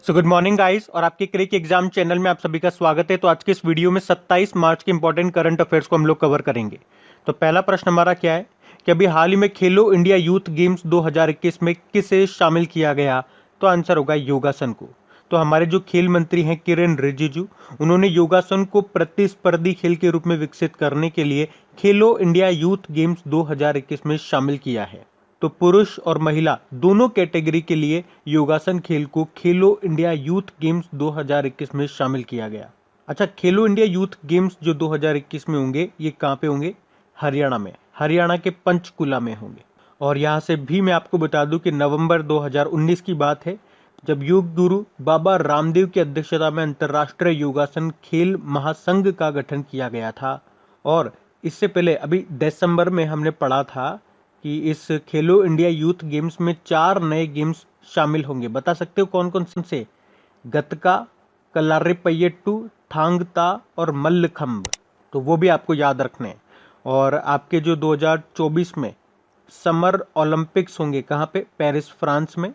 So good morning guys और आपके क्रिक exam channel में आप सभी का स्वागत है। तो आज के इस वीडियो में 27 मार्च के इंपॉर्टेंट करंट अफेयर्स को हम लोग कवर करेंगे। तो पहला प्रश्न हमारा क्या है कि अभी हाल ही में खेलो इंडिया यूथ गेम्स 2021 में किसे शामिल किया गया? तो आंसर होगा योगासन को। तो हमारे जो खेल मंत्री हैं किरेन रिजिजू, उन्होंने योगासन को प्रतिस्पर्धी खेल के रूप में विकसित करने के लिए खेलो इंडिया यूथ गेम्स 2021 में शामिल किया है। तो पुरुष और महिला दोनों कैटेगरी के लिए योगासन खेल को खेलो इंडिया यूथ गेम्स 2021 में शामिल किया गया। अच्छा, खेलो इंडिया यूथ गेम्स जो 2021 में होंगे ये कहाँ पे होंगे? हरियाणा में, हरियाणा के पंचकुला में होंगे। और यहाँ से भी मैं आपको बता दूं कि नवंबर 2019 की बात है जब योग गुरु बाबा रामदेव की अध्यक्षता में अंतर्राष्ट्रीय योगासन खेल महासंघ का गठन किया गया था। और इससे पहले अभी दिसंबर में हमने पढ़ा था कि इस खेलो इंडिया यूथ गेम्स में 4 नए गेम्स शामिल होंगे। बता सकते हो कौन कौन से? गतका, कलारीपयट्टू, थांग ता और मल्लखंब। तो वो भी आपको याद रखने हैं। और आपके जो 2024 में समर ओलंपिक्स होंगे, कहाँ पे? पेरिस, फ्रांस में।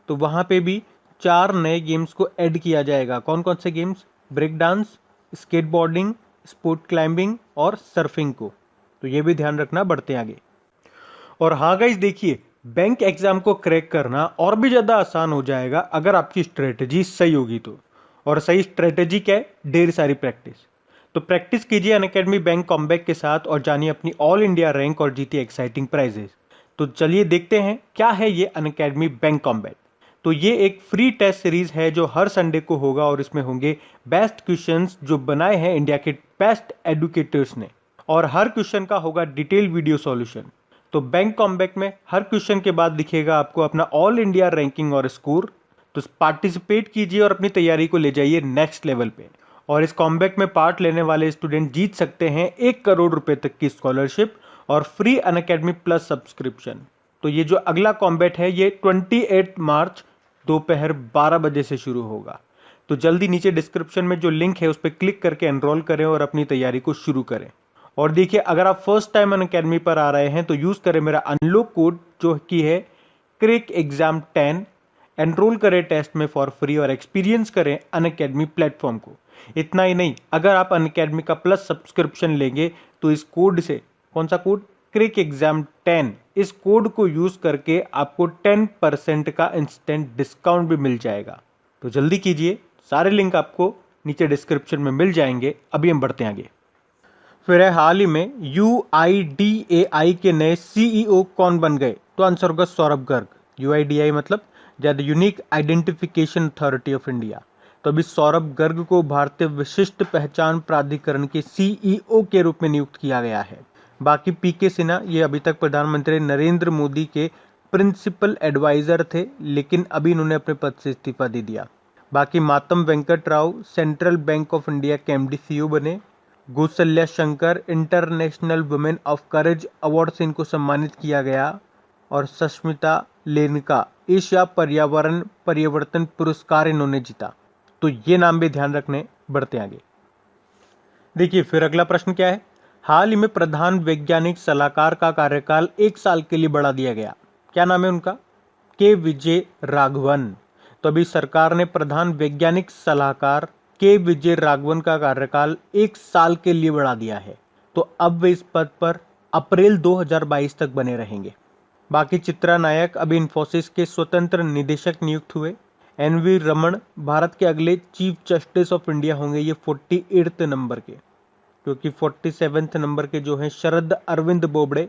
तो वहाँ पे भी 4 नए गेम्स को ऐड किया जाएगा। कौन कौन से games? Break dance, skateboarding, sport climbing और सर्फिंग को। तो ये भी ध्यान रखना बढ़ते आगे। और हाँ गाइस, देखिए बैंक एग्जाम को क्रैक करना और भी ज़्यादा आसान हो जाएगा अगर आपकी स्ट्रेटजी सही होगी तो। और सही स्ट्रेटजी क्या है? ढेर सारी प्रैक्टिस। तो प्रैक्टिस कीजिए अनअकैडमी बैंक कॉम्बैक के साथ और जानिए अपनी ऑल इंडिया रैंक और जीतिए एक्साइटिंग प्राइजेस। तो चलिए देखते हैं क्या है ये अनअकैडमी बैंक कॉम्बैक। तो ये एक फ्री टेस्ट सीरीज है जो हर संडे को होगा और इसमें होंगे बेस्ट क्वेश्चंस जो बनाए हैं इंडिया के बेस्ट एडुकेटर्स ने। और हर क्वेश्चन का होगा डिटेल वीडियो सॉल्यूशन। तो बैंक कॉम्बैक में हर क्वेश्चन के बाद दिखेगा आपको अपना ऑल इंडिया रैंकिंग और स्कोर। तो पार्टिसिपेट कीजिए और अपनी तैयारी को ले जाइए नेक्स्ट लेवल पे। और इस कॉम्बैक में पार्ट लेने वाले स्टूडेंट जीत सकते हैं 1 करोड़ रुपए तक की स्कॉलरशिप और फ्री अनअकैडमी प्लस सब्सक्रिप्शन। तो ये जो अगला कॉम्बैट है ये 28 मार्च दोपहर 12 बजे से शुरू होगा। तो जल्दी नीचे डिस्क्रिप्शन में जो लिंक है उस पर क्लिक करके एनरोल करें और अपनी तैयारी को शुरू करें। और देखिए, अगर आप फर्स्ट टाइम अनअकैडमी पर आ रहे हैं तो यूज करें मेरा अनलॉक कोड जो कि है क्रिक एग्जाम 10। एनरोल करें टेस्ट में फॉर फ्री और एक्सपीरियंस करें अनअकैडमी प्लेटफॉर्म को। इतना ही नहीं, अगर आप अनअकैडमी का प्लस सब्सक्रिप्शन लेंगे तो इस कोड से, कौन सा कोड? क्रिक एग्जाम 10, इस कोड को यूज करके आपको 10% का इंस्टेंट डिस्काउंट भी मिल जाएगा। तो जल्दी कीजिए, सारे लिंक आपको नीचे डिस्क्रिप्शन में मिल जाएंगे। अभी हम बढ़ते हैं आगे। फिर है हाल ही में UIDAI के नए CEO कौन बन गए? तो आंसर होगा सौरभ गर्ग। UIDAI मतलब the unique identification authority of India. तो अभी सौरभ गर्ग को भारतीय विशिष्ट पहचान प्राधिकरण के CEO के रूप में नियुक्त किया गया है। बाकी PK सिन्हा, ये अभी तक प्रधानमंत्री नरेंद्र मोदी के प्रिंसिपल एडवाइजर थे, लेकिन अभी इन्होंने अपने पद से इस्तीफा दे दिया। बाकी Matam Venkat Rao central bank of India के MD CEO बने। Gausalya Shankar international women of courage award से इनको सम्मानित किया गया। और सस्मिता लेनका एशिया पर्यावरण परिवर्तन पुरस्कार इन्होंने जीता। तो ये नाम भी ध्यान रखने। बढ़ते आगे। देखिए फिर अगला प्रश्न क्या है? हाल ही में प्रधान वैज्ञानिक सलाहकार का कार्यकाल 1 साल के लिए बढ़ा दिया गया। क्या नाम है उनका? के विजय राघवन। तो अभी सरकार ने प्रधान वैज्ञानिक सलाहकार के विजय राघवन का कार्यकाल 1 साल के लिए बढ़ा दिया है। तो अब वे इस पद पर अप्रैल 2022 तक बने रहेंगे। बाकी चित्रा नायक अभी इन्फोसिस के स्वतंत्र निदेशक नियुक्त हुए। NV रमन भारत के अगले चीफ जस्टिस ऑफ इंडिया होंगे, ये 48 नंबर के, क्योंकि 47 नंबर के जो हैं शरद अरविंद बोबड़े,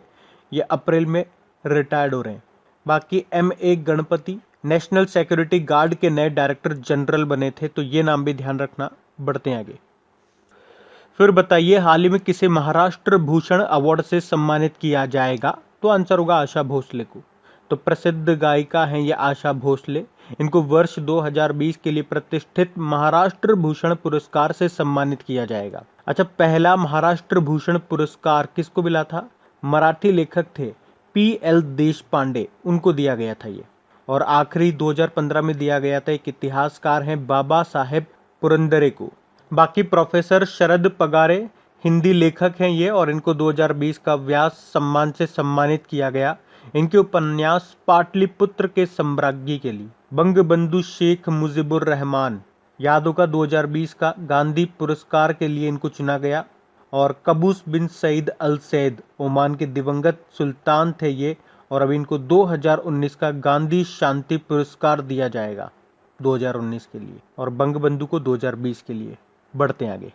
ये अप्रैल में रिटायर्ड हो रहे हैं। बाकी MA Ganpati national security guard के नए डायरेक्टर जनरल बने थे। तो ये नाम भी ध्यान रखना। बढ़ते हैं आगे। फिर बताइए हाल ही में किसे महाराष्ट्र भूषण अवार्ड से सम्मानित किया जाएगा? तो आंसर होगा आशा भोसले को। तो प्रसिद्ध गायिका हैं ये आशा भोसले। इनको वर्ष 2020 के लिए प्रतिष्ठित महाराष्ट्र भूषण पुरस्कार से सम्मानित किया जाएगा। अच्छा, पहला महाराष्ट्र भूषण पुरस्कार किसको मिला था? मराठी लेखक थे PL देशपांडे, उनको दिया गया था ये। और आखिरी 2015 में दिया गया था एक इतिहासकार हैं बाबा साहेब पुरंदरे को। बाकी प्रोफेसर शरद पगारे हिंदी लेखक हैं ये, और इनको 2020 का व्यास सम्मान से सम्मानित किया गया। इनके उपन्यास पाटलिपुत्र के साम्राज्ञी के लिए। बंगबंधु शेख मुजीबुर रहमान यादव का 2020 का गांधी पुरस्कार के लिए इनको चुना गया। और कबूस बिन सईद अल सैद ओमान के दिवंगत सुल्तान थे ये, और अभी इनको 2019 का गांधी शांति पुरस्कार दिया जाएगा 2019 के लिए, और बंगबंधु को 2020 के लिए। बढ़ते हैं आगे।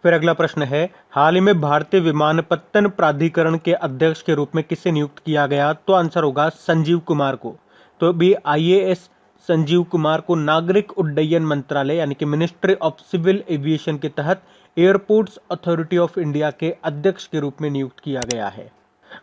फिर अगला प्रश्न है, हाल ही में भारतीय विमानपत्तन प्राधिकरण के अध्यक्ष के रूप में किसे नियुक्त किया गया? तो आंसर होगा संजीव कुमार को। तो अभी IAS संजीव कुमार को नागरिक उड्डयन मंत्रालय यानी कि मिनिस्ट्री ऑफ सिविल एविएशन के तहत एयरपोर्ट्स अथॉरिटी ऑफ इंडिया के अध्यक्ष के रूप में नियुक्त किया गया है।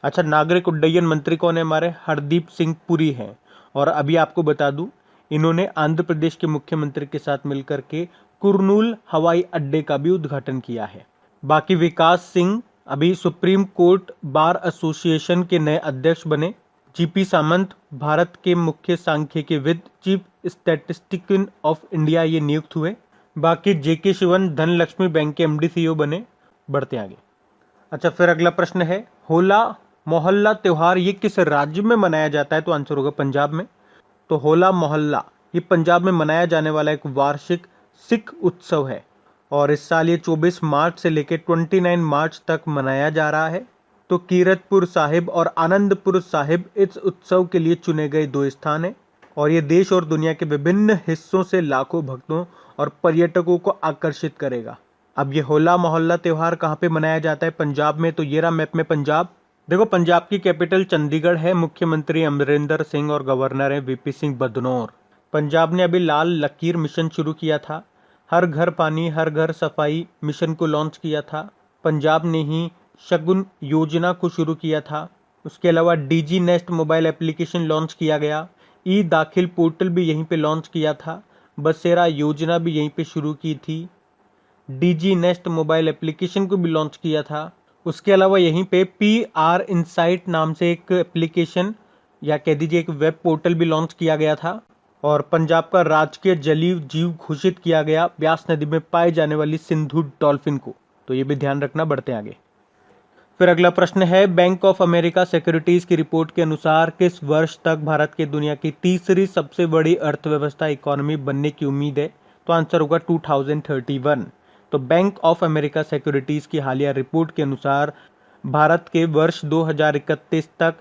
अच्छा, नागरिक उड्डयन मंत्री कौन है? हमारे हरदीप सिंह पुरी हैं। और अभी आपको बता दूं, इन्होंने आंध्र प्रदेश के मुख्यमंत्री के साथ मिलकर के कुरनूल हवाई अड्डे का भी उद्घाटन किया है। बाकी विकास सिंह अभी सुप्रीम कोर्ट बार एसोसिएशन के नए अध्यक्ष बने। GP सामंत भारत के मुख्य सांख्यिकीविद चीफ स्टैटिस्टिशियन ऑफ इंडिया ये नियुक्त हुए। बाकी JK शिवन धनलक्ष्मी बैंक के MD CEO बने। बढ़ते आगे। अच्छा, फिर अगला प्रश्न है, होला मोहल्ला त्योहार ये किस राज्य में मनाया जाता है? तो आंसर होगा पंजाब में। तो होला मोहल्ला ये पंजाब में मनाया जाने वाला एक वार्षिक सिख उत्सव है, और इस साल ये 24 मार्च से लेकर 29 मार्च तक मनाया जा रहा है। तो कीरतपुर साहिब और आनंदपुर साहिब इस उत्सव के लिए चुने गए 2 स्थान हैं, और ये देश और दुनिया के विभिन्न हिस्सों से लाखों भक्तों और पर्यटकों को आकर्षित करेगा। अब ये होला मोहल्ला त्योहार कहाँ पे मनाया जाता है? पंजाब में। तो ये रहा मैप में पंजाब। देखो, पंजाब की कैपिटल चंडीगढ़ है, मुख्यमंत्री अमरिंदर सिंह और गवर्नर है VP सिंह बदनौर। पंजाब ने अभी लाल लकीर मिशन शुरू किया था, हर घर पानी हर घर सफाई मिशन को लॉन्च किया था। पंजाब ने ही शगुन योजना को शुरू किया था। उसके अलावा DG nest mobile application launch किया गया। दाखिल पोर्टल भी यहीं पे लॉन्च किया था। बसेरा योजना भी यहीं पे शुरू की थी। DG नेस्ट मोबाइल एप्लीकेशन को भी लॉन्च किया था। उसके अलावा यहीं पे PR इनसाइट नाम से एक एप्लीकेशन या कह दीजिए एक वेब पोर्टल भी लॉन्च किया गया था। और पंजाब का राजकीय जलीय जीव घोषित किया गया ब्यास नदी में पाए जाने वाली सिंधु डॉल्फिन को। तो ये भी ध्यान रखना। बढ़ते आगे। फिर अगला प्रश्न है, बैंक ऑफ अमेरिका सिक्योरिटीज की रिपोर्ट के अनुसार किस वर्ष तक भारत की दुनिया की तीसरी सबसे बड़ी अर्थव्यवस्था इकोनॉमी बनने की उम्मीद है? तो आंसर होगा 2031। तो बैंक ऑफ अमेरिका सिक्योरिटीज की हालिया रिपोर्ट के अनुसार भारत के वर्ष 2031 तक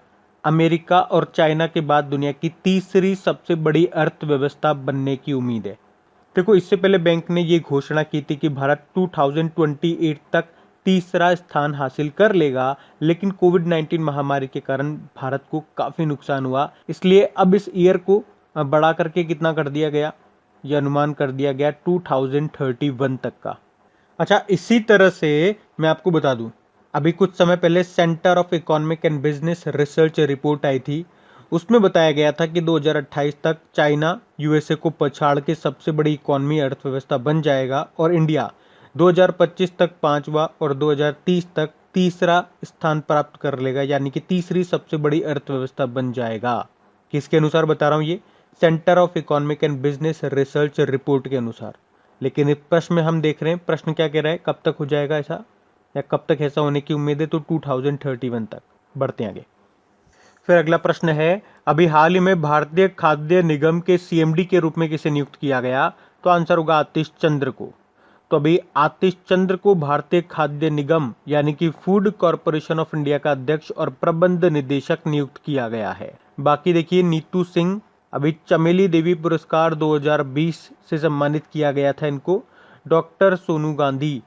अमेरिका और चाइना के बाद दुनिया की तीसरी सबसे बड़ी अर्थव्यवस्था बनने की उम्मीद है। देखो, इससे पहले बैंक ने ये घोषणा की थी कि भारत 2028 तक तीसरा स्थान हासिल कर लेगा, लेकिन कोविड-19 महामारी के कारण भारत को काफी नुकसान हुआ, इसलिए अब इस ईयर को बढ़ा करके कितना कर दिया गया, ये अनुमान कर दिया गया 2031 तक का। अच्छा, इसी तरह से मैं आपको बता दूं, अभी कुछ समय पहले centre of economic and business research report आई थी। उसमें बताया गया था कि 2028 तक चाइना USA को पछाड़ के सबसे बड़ी इकोनॉमी अर्थव्यवस्था बन जाएगा, और इंडिया 2025 तक 5वां और 2030 तक तीसरा स्थान प्राप्त कर लेगा, यानी कि तीसरी सबसे बड़ी अर्थव्यवस्था बन जाएगा। किसके अनुसार बता रहा हूँ? ये centre of economic and business research report के अनुसार। लेकिन इस प्रश्न में हम देख रहे हैं, प्रश्न क्या कह रहा है, कब तक हो जाएगा ऐसा, या कब तक ऐसा होने की उम्मीद है? तो 2031 तक। बढ़ते आगे। फिर अगला प्रश्न है, अभी हाल ही में भारतीय खाद्य निगम के CMD के रूप में किसे नियुक्त किया गया? तो आंसर होगा आतिश चंद्र को। तो अभी आतिश चंद्र को भारतीय खाद्य निगम यानी कि फूड कॉरपोरेशन ऑफ इंडिया का अध्यक्ष और प्रबंध निदेशक नियुक्त किया गया है। बाकी देखिए, नीतू सिंह अभी चमेली देवी पुरस्कार 2020 से सम्मानित किया गया था इनको। डॉक्टर सोनू गांधी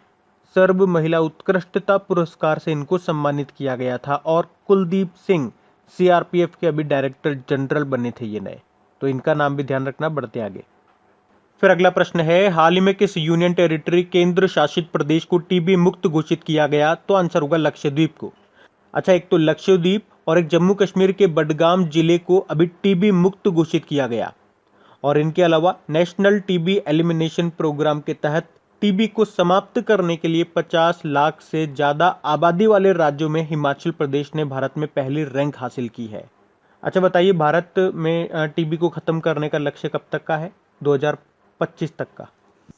सर्व महिला उत्कृष्टता पुरस्कार से इनको सम्मानित किया गया था। और कुलदीप सिंह CRPF के अभी डायरेक्टर जनरल बने थे ये नए, तो इनका नाम भी ध्यान रखना। बढ़ते आगे। फिर अगला प्रश्न है, हाल ही में किस यूनियन टेरिटरी केंद्र शासित प्रदेश को TB मुक्त घोषित किया गया? तो आंसर होगा लक्षद्वीप को। अच्छा, एक तो लक्षद्वीप और एक जम्मू कश्मीर के बडगाम जिले को अभी TB मुक्त घोषित किया गया, और इनके अलावा नेशनल TB एलिमिनेशन प्रोग्राम के तहत TB को समाप्त करने के लिए 50 लाख से ज्यादा आबादी वाले राज्यों में हिमाचल प्रदेश ने भारत में पहली रैंक हासिल की है। अच्छा बताइए, भारत में TB को खत्म करने का लक्ष्य कब तक का है? 2025 तक का।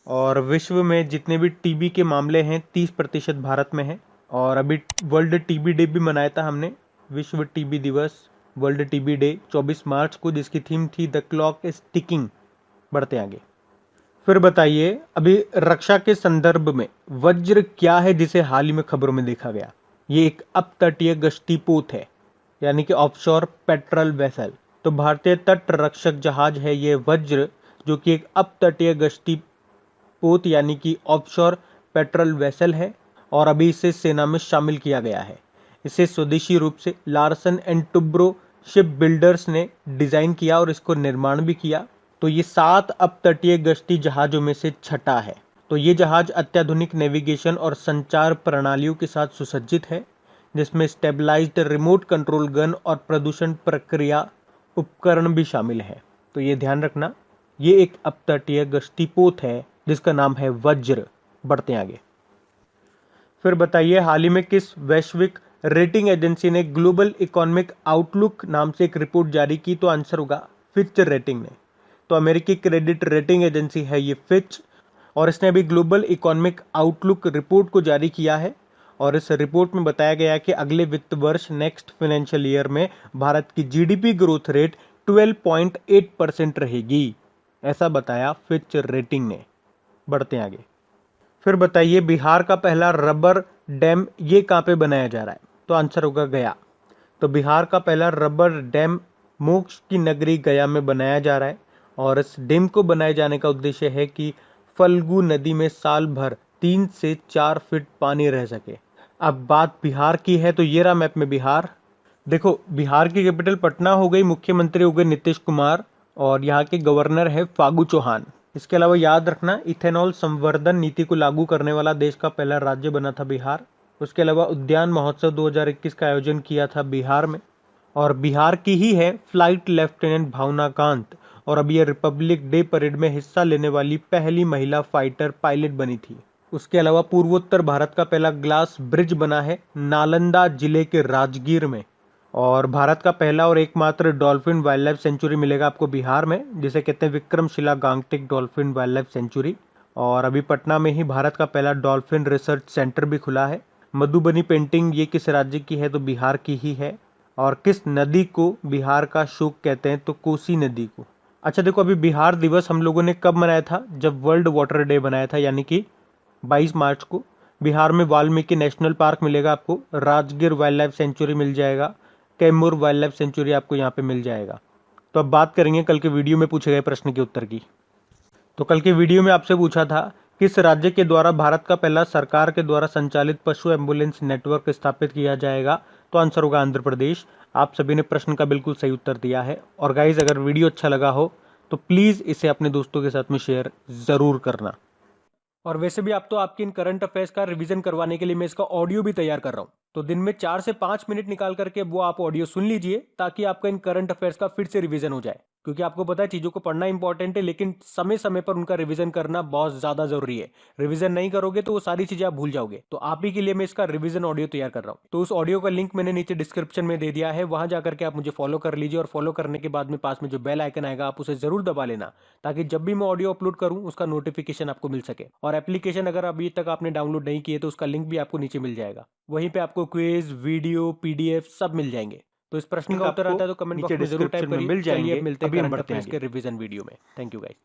और विश्व में जितने भी TB के मामले हैं 30% भारत में है। और अभी वर्ल्ड TB डे भी मनाया था हमने विश्व टीबी दिवस, वर्ल्ड टीबी डे 24 मार्च को, जिसकी थीम थी द क्लॉक इज टिकिंग। बढ़ते आगे। फिर बताइए, अभी रक्षा के संदर्भ में वज्र क्या है जिसे हाल ही में खबरों में देखा गया? ये एक अपतटीय गश्ती पोत है, यानी कि ऑफशोर पेट्रोल वेसल। तो भारतीय तट रक्षक जहाज है ये वज्र, जो कि एक अपतटीय गश्ती पोत यानी कि ऑफशोर पेट्रोल वेसल है, और अभी इसे सेना में शामिल किया गया है। इसे स्वदेशी रूप से Larsen and Toubro ship builders ने डिजाइन किया और इसको निर्माण भी किया। तो ये 7 अपतटीय गश्ती जहाजों में से छठा है। तो ये जहाज अत्याधुनिक नेविगेशन और संचार प्रणालियों के साथ सुसज्जित है, जिसमें स्टेबलाइज्ड रिमोट कंट्रोल गन और प्रदूषण प्रक्रिया उपकरण भी शामिल है। तो ये ध्यान रखना, ये एक अपतटीय गश्ती पोत है जिसका नाम है वज्र। बढ़ते आगे। फिर बताइए, हाल ही में किस वैश्विक रेटिंग एजेंसी ने ग्लोबल इकोनॉमिक आउटलुक नाम से एक रिपोर्ट जारी की? तो आंसर होगा फिच रेटिंग ने। तो अमेरिकी क्रेडिट रेटिंग एजेंसी है ये फिच, और इसने अभी ग्लोबल इकोनॉमिक आउटलुक रिपोर्ट को जारी किया है। और इस रिपोर्ट में बताया गया है कि अगले वित्त वर्ष नेक्स्ट फाइनेंशियल ईयर में भारत की जीडीपी ग्रोथ रेट 12.8% रहेगी, ऐसा बताया फिच रेटिंग ने। बढ़ते आगे। फिर बताइए, बिहार का पहला रबर डैम ये कहाँ पे बनाया जा रहा है? तो आंसर होगा गया। तो बिहार का पहला रबर डैम मोक्ष की नगरी गया में बनाया जा रहा है, और इस डैम को बनाए जाने का उद्देश्य है कि फल्गु नदी में साल भर 3 से 4 फीट पानी रह सके। अब बात बिहार की है, तो ये रहा मैप में बिहार। देखो, बिहार की कैपिटल पटना हो गई, मुख्यमंत्री हो गए नीतीश कुमार, और यहाँ के गवर्नर है फागू चौहान। इसके अलावा याद रखना, इथेनॉल संवर्धन नीति को लागू करने वाला देश का पहला राज्य बना था बिहार। उसके अलावा उद्यान महोत्सव 2021 का आयोजन किया था बिहार में, और बिहार की ही है फ्लाइट लेफ्टिनेंट भावना कांत, और अब ये रिपब्लिक डे परेड में हिस्सा लेने वाली पहली महिला फाइटर पायलट बनी थी। उसके अलावा पूर्वोत्तर भारत का पहला ग्लास ब्रिज बना है नालंदा जिले के राजगीर में, और भारत का पहला और एकमात्र डॉल्फिन वाइल्ड लाइफ सेंचुरी मिलेगा आपको बिहार में, जिसे कहते हैं Vikramshila gangetic dolphin wildlife sanctuary. और अभी पटना में ही भारत का पहला डॉल्फिन रिसर्च सेंटर भी खुला है। मधुबनी पेंटिंग ये किस राज्य की है? तो बिहार की ही है। और किस नदी को बिहार का शोक कहते हैं? तो कोसी नदी को। अच्छा देखो, अभी बिहार दिवस हम लोगों ने कब मनाया था? जब वर्ल्ड वाटर डे बनाया था, यानी कि 22 मार्च को। बिहार में वाल्मीकि नेशनल पार्क मिलेगा आपको, राजगीर वाइल्ड लाइफ सेंचुरी मिल जाएगा, कैमूर वाइल्ड लाइफ सेंचुरी आपको यहाँ पे मिल जाएगा। तो अब बात करेंगे कल के वीडियो में पूछे गए प्रश्न के उत्तर की। तो कल के वीडियो में आपसे पूछा था, किस राज्य के द्वारा भारत का पहला सरकार के द्वारा संचालित पशु एम्बुलेंस नेटवर्क स्थापित किया जाएगा? तो आंसर होगा आंध्र प्रदेश। आप सभी ने प्रश्न का बिल्कुल सही उत्तर दिया है। और गाइज, अगर वीडियो अच्छा लगा हो तो प्लीज इसे अपने दोस्तों के साथ में शेयर जरूर करना। और वैसे भी आप तो आपकी इन करंट अफेयर्स का रिवीजन करवाने के लिए मैं इसका ऑडियो भी तैयार कर रहा हूं, तो दिन में 4 से 5 मिनट निकाल करके वो आप ऑडियो सुन लीजिए, ताकि आपका इन करंट अफेयर्स का फिर से रिवीजन हो जाए। क्योंकि आपको पता है चीजों को पढ़ना इंपॉर्टेंट है, लेकिन समय समय पर उनका रिवीजन करना बहुत ज्यादा जरूरी है। रिवीजन नहीं करोगे तो वो सारी चीजें आप भूल जाओगे। तो आप ही के लिए मैं इसका रिवीजन ऑडियो तैयार कर रहा हूँ। तो उस ऑडियो का लिंक मैंने नीचे डिस्क्रिप्शन में दे दिया है, वहां जाकर के आप मुझे फॉलो कर लीजिए। और फॉलो करने के बाद में पास में जो बेल आइकन आएगा आप उसे जरूर दबा लेना, ताकि जब भी मैं ऑडियो अपलोड करूं उसका नोटिफिकेशन आपको मिल सके। और एप्लीकेशन अगर अभी तक आपने डाउनलोड नहीं किए तो उसका लिंक भी आपको नीचे मिल जाएगा। वहीं पे आपको क्विज, वीडियो, पीडीएफ सब मिल जाएंगे। तो इस प्रश्न का उत्तर आता है तो कमेंट बॉक्स में जरूर टाइप करिए। चलिए अब मिलते हैं करंट अफेयर्स के रिवीजन वीडियो में। Thank you guys.